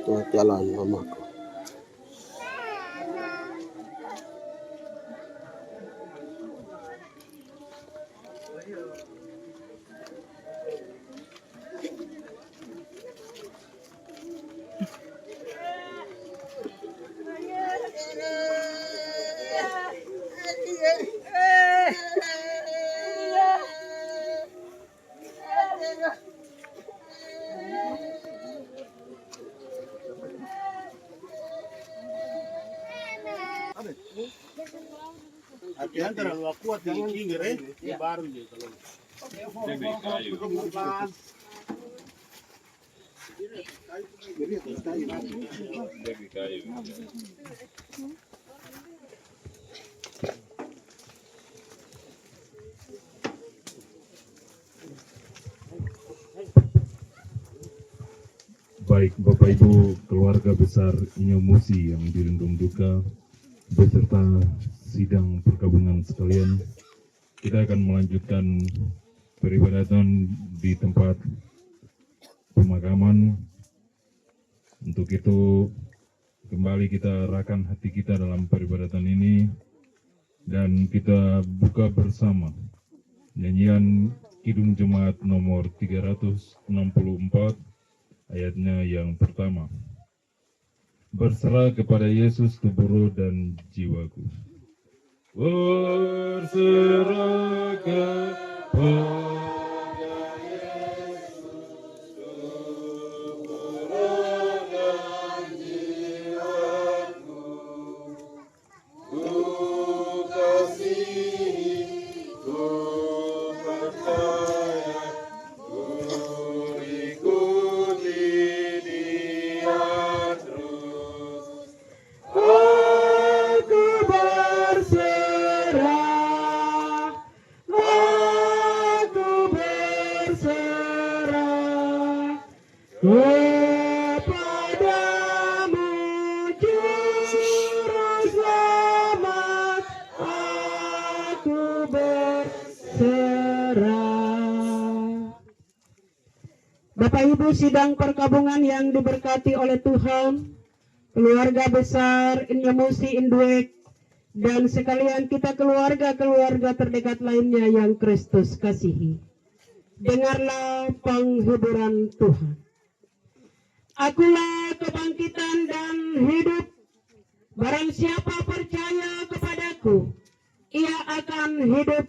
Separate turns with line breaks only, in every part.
Tuhan jalan mamaku.
Hati-hati terlalu kuat di pinggir baru dia kalau.
Baik Bapak Ibu keluarga besar Inyomusi yang dirundung duka beserta sidang perkabungan sekalian, kita akan melanjutkan peribadatan di tempat pemakaman. Untuk itu kembali kita arahkan hati kita dalam peribadatan ini dan kita buka bersama nyanyian Kidung Jemaat nomor 364 ayatnya yang pertama. Berserah kepada Yesus tubuh roh dan jiwaku. Berserah kepada
Bapak Ibu sidang perkabungan yang diberkati oleh Tuhan, keluarga besar Inyomusi Induek, dan sekalian kita keluarga-keluarga terdekat lainnya yang Kristus kasihi. Dengarlah penghiburan Tuhan. Akulah kebangkitan dan hidup. Barang siapa percaya kepadaku, ia akan hidup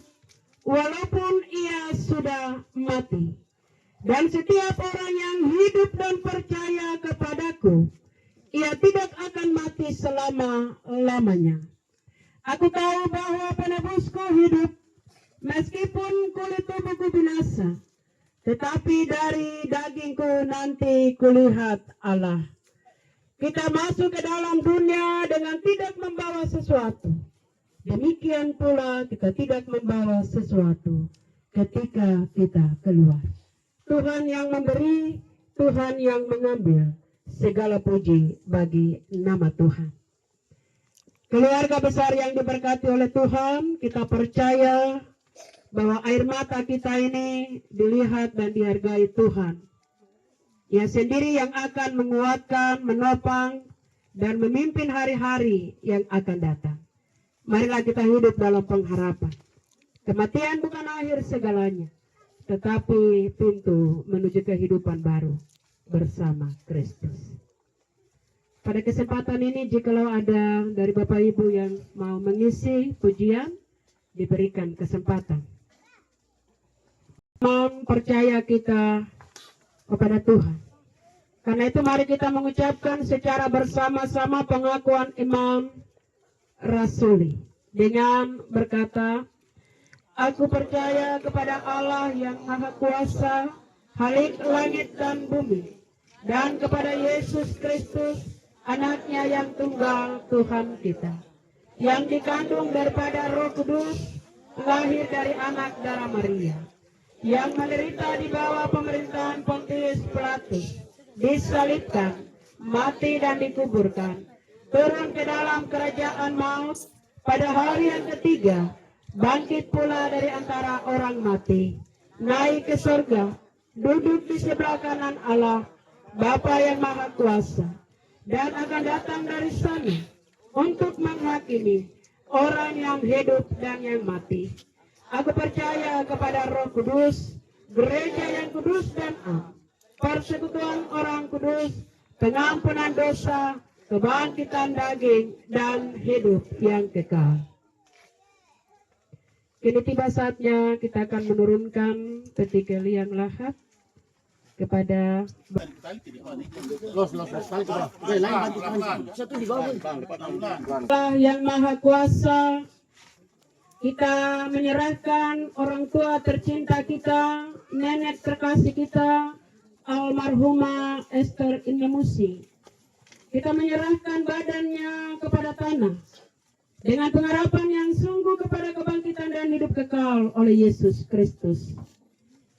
walaupun ia sudah mati. Dan setiap orang yang hidup dan percaya kepadaku, ia tidak akan mati selama-lamanya. Aku tahu bahwa penebusku hidup, meskipun kulit tubuhku binasa, tetapi dari dagingku nanti kulihat Allah. Kita masuk ke dalam dunia dengan tidak membawa sesuatu. Demikian pula kita tidak membawa sesuatu ketika kita keluar. Tuhan yang memberi, Tuhan yang mengambil. Segala puji bagi nama Tuhan. Keluarga besar yang diberkati oleh Tuhan, kita percaya bahwa air mata kita ini dilihat dan dihargai Tuhan. Ia sendiri yang akan menguatkan, menopang, dan memimpin hari-hari yang akan datang. Marilah kita hidup dalam pengharapan. Kematian bukan akhir segalanya, tetapi pintu menuju kehidupan baru bersama Kristus. Pada kesempatan ini, jikalau ada dari Bapak Ibu yang mau mengisi pujian, diberikan kesempatan. Percaya kita kepada Tuhan. Karena itu mari kita mengucapkan secara bersama-sama pengakuan Imam Rasuli dengan berkata, aku percaya kepada Allah yang Maha Kuasa, Khalik langit dan bumi, dan kepada Yesus Kristus, anaknya yang tunggal Tuhan kita, yang dikandung daripada Roh Kudus, lahir dari anak darah Maria, yang menderita di bawah pemerintahan Pontius Pilatus, disalibkan, mati dan dikuburkan, turun ke dalam kerajaan maut, pada hari yang ketiga, bangkit pula dari antara orang mati, naik ke surga, duduk di sebelah kanan Allah, Bapa yang Maha Kuasa, dan akan datang dari sana untuk menghakimi orang yang hidup dan yang mati. Aku percaya kepada Roh Kudus, gereja yang kudus dan am, persekutuan orang kudus, pengampunan dosa, kebangkitan daging, dan hidup yang kekal. Kini tiba saatnya kita akan menurunkan peti liang lahat kepada Allah yang Maha Kuasa. Kita menyerahkan orang tua tercinta kita, nenek terkasih kita, almarhumah Esther Indamusi. Kita menyerahkan badannya kepada tanah dengan pengharapan yang sungguh kepada kebangkitan dan hidup kekal oleh Yesus Kristus.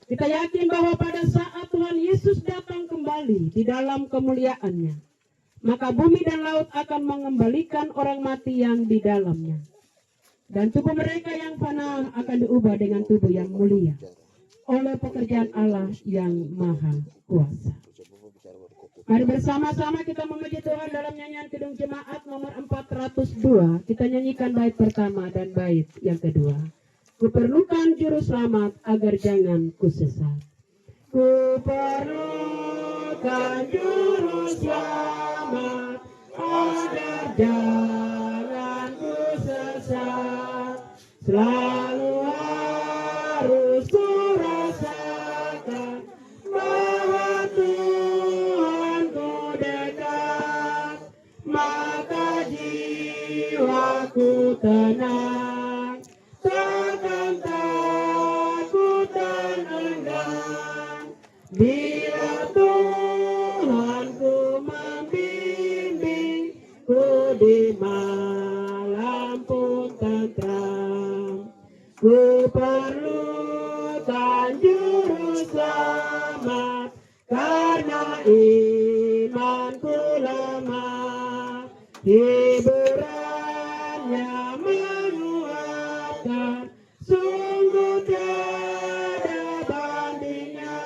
Kita yakin bahwa pada saat Tuhan Yesus datang kembali di dalam kemuliaannya, maka bumi dan laut akan mengembalikan orang mati yang di dalamnya. Dan tubuh mereka yang fana akan diubah dengan tubuh yang mulia oleh pekerjaan Allah yang Maha Kuasa. Mari bersama-sama kita memuji Tuhan dalam nyanyian Kidung Jemaat nomor 402. Kita nyanyikan bait pertama dan bait yang kedua. Kuperlukan juru selamat agar jangan kusesat. Kuperlukan juru selamat agar jangan kusesat. Selalu harus kurasakan bahwa Tuhanku dekat, maka jiwaku tenang, takkan takut dan enggan. Bila Tuhanku membimbingku di malam pun tentram. Ku perlukan juru selamat karena imanku lemah. Hiburannya menguatkan, sungguh tiada bandingnya.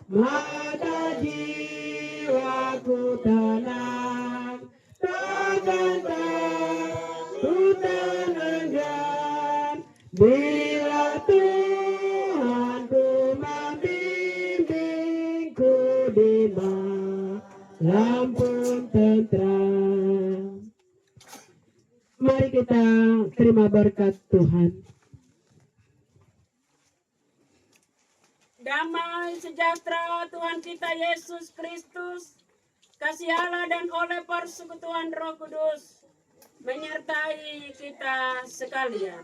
Maka jiwaku tenang, takkan takut dan enggan. Bila Tuhanku membimbingku di malam pun tentram. Mari kita terima berkat Tuhan. Damai sejahtera Tuhan kita Yesus Kristus, kasih Allah dan oleh persekutuan Roh Kudus menyertai kita sekalian.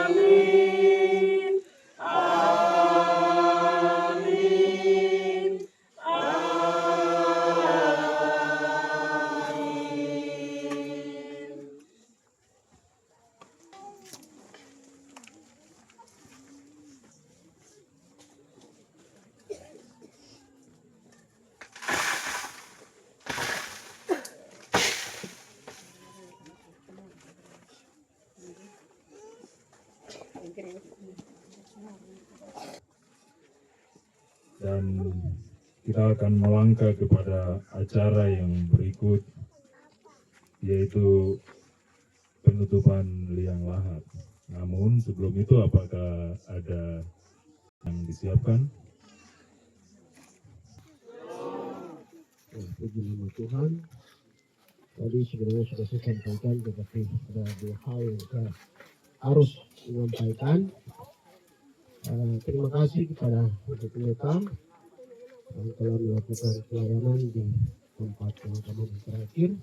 Amin. Amin. Amin.
Dan kita akan melangkah kepada acara yang berikut, yaitu penutupan liang lahat. Namun sebelum itu, apakah ada yang disiapkan?
Puji nama Tuhan. Tadi sebenarnya sudah saya sampaikan, tetapi ada dua hal yang saya harus menyampaikan. Terima kasih kepada Ibu Pendeta yang telah melakukan pelayanan di tempat pemakaman terakhir.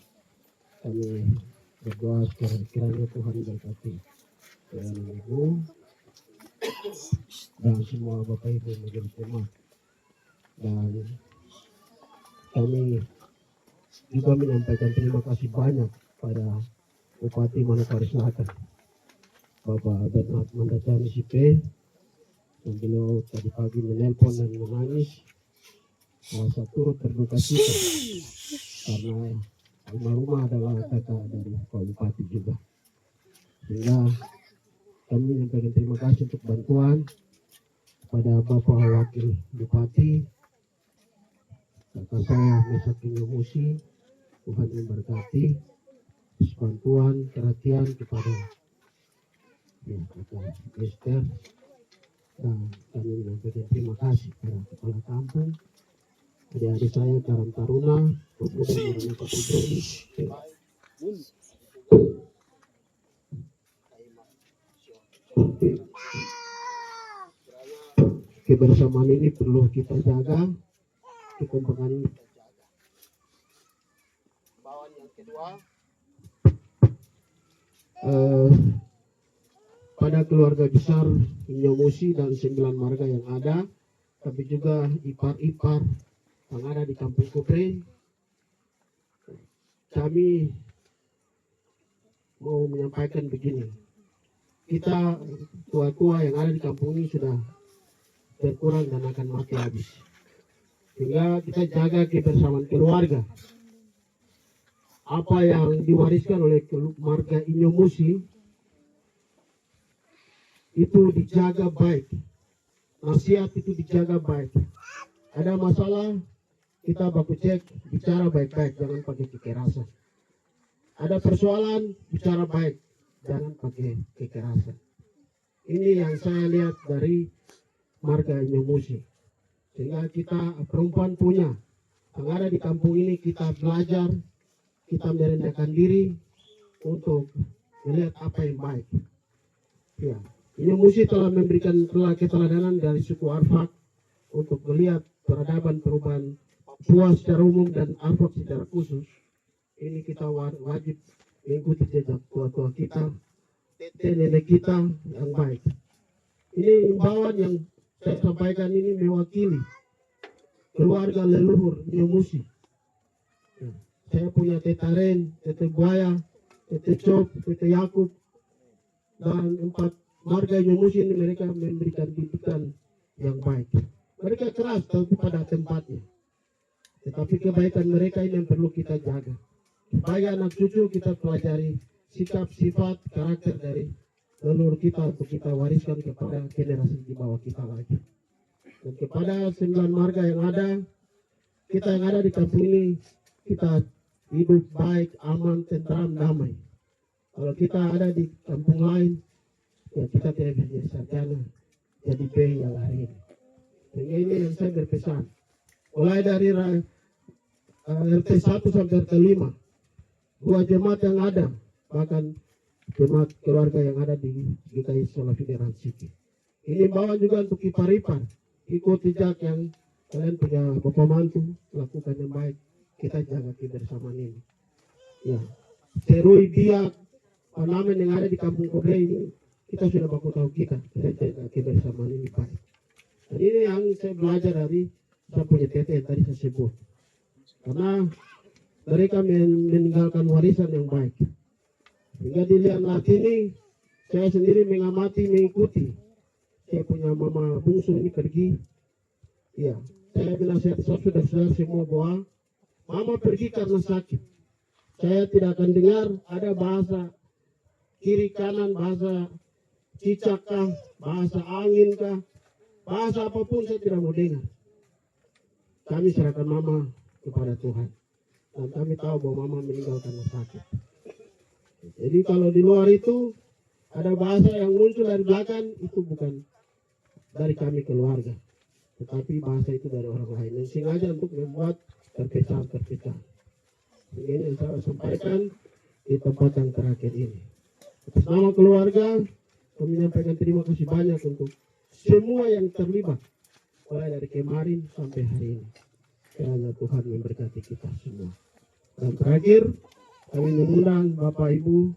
Kami berdoa kiranya Tuhan berkati pelayanan Ibu dan semua Bapak Ibu menjadi jemaat. Dan kami juga menyampaikan terima kasih banyak pada Bupati Manokwari Selatan, Bapak Bernard Mandacani Sipe, yang beliau tadi pagi menelpon dan menangis, merasa turut berduka cita karena almarhumah adalah kakak dari Pak Bupati juga. Sehingga kami menyampaikan terima kasih untuk bantuan kepada Bapak Wakil Bupati, kakak saya Mesak Musi. Tuhan memberkati bantuan perhatian kepada ya, kakak Esther, dan kami menyampaikan terima kasih kepada kepala kampung, adik-adik saya Karang Taruna, pemuda Marana Kapolri. Kebersamaan ini perlu kita jaga, kekompakan.
Bawaan yang kedua,
pada keluarga besar Inyomusi dan 9 marga yang ada, tapi juga ipar-ipar yang ada di Kampung Kobre, kami mau menyampaikan begini. Kita tua-tua yang ada di kampung ini sudah berkurang dan akan mati habis. Sehingga kita jaga kebersamaan keluarga. Apa yang diwariskan oleh keluarga Inyomusi itu dijaga baik. Nasihat itu dijaga baik. Ada masalah, kita baku cek, bicara baik-baik, jangan pakai kekerasan. Ada persoalan, bicara baik, jangan pakai kekerasan. Ini yang saya lihat dari marga Inyomusi. Sehingga kita perempuan punya, yang ada di kampung ini kita belajar, kita merendahkan diri untuk melihat apa yang baik. Ya, Inyomusi telah memberikan keteladanan dari suku Arfak untuk melihat peradaban perubahan Papua secara umum dan Arfak secara khusus. Ini kita wajib mengikuti jejak tua-tua kita, nenek kita yang baik. Ini imbauan yang saya sampaikan ini mewakili keluarga leluhur Inyomusi. Saya punya Teta Ren, Tete Buaya, Tete Cop, Tete Yakub, dan 4 marga Inyomusi ini mereka memberikan didikan yang baik. Mereka keras tapi pada tempatnya. Tetapi kebaikan mereka ini yang perlu kita jaga. Supaya anak cucu kita pelajari sikap, sifat, karakter dari leluhur kita untuk kita wariskan kepada generasi di bawah kita lagi. Dan kepada 9 marga yang ada, kita yang ada di kampung ini, kita hidup baik, aman, tentram, damai. Kalau kita ada di kampung lain, ya kita tidak bisa jadi sarjana, jadi B yang hari ini. Sehingga ini yang saya berpesan. Mulai dari RT 1 sampai RT 5, 2 jemaat yang ada, bahkan jemaat keluarga yang ada di GKI Solo Federal City. Ini bawa juga untuk ipar-ipar, ikut jejak yang kalian punya bapak mantu, lakukan yang baik. Kita jaga kebersamaan ini. Ya, Serui Biak, Panamen yang ada di Kampung Kobre ini, kita sudah baku tahu kita jaga kebersamaan ini baik. Dan ini yang saya belajar dari saya punya tete yang tadi saya sebut. Karena mereka meninggalkan warisan yang baik. Hingga dilihat lagi ini, saya sendiri mengamati, mengikuti. Saya punya mama bungsu ini pergi. Ya, saya bilang saya sudah semua bahwa mama pergi karena sakit. Saya tidak akan dengar ada bahasa kiri kanan, bahasa cicak kah, bahasa angin kah, bahasa apapun saya tidak mau dengar. Kami serahkan mama kepada Tuhan. Dan kami tahu bahwa mama meninggal karena sakit. Jadi kalau di luar itu ada bahasa yang muncul dari belakang, itu bukan dari kami keluarga. Tetapi bahasa itu dari orang lain. Dan sengaja untuk membuat terpecah. Ini yang saya sampaikan di tempat yang terakhir ini. Atas nama keluarga, kami menyampaikan terima kasih banyak untuk semua yang terlibat. Mulai dari kemarin sampai hari ini. Kiranya Tuhan memberkati kita semua. Dan terakhir, kami mengundang Bapak Ibu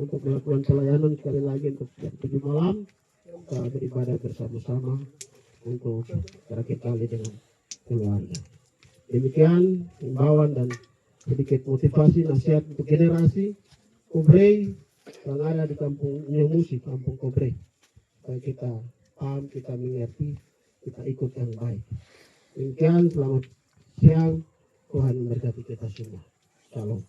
untuk melakukan pelayanan sekali lagi untuk jam 7 malam. Kita beribadah bersama-sama untuk terakhir kali dengan keluarga. Demikian himbauan dan sedikit motivasi nasihat untuk generasi Kobre yang ada di kampung Inyomusi, kampung Kobre. Supaya kita paham, kita mengerti, kita ikut yang baik. Demikian, selamat siang. Tuhan memberkati kita semua. Shalom.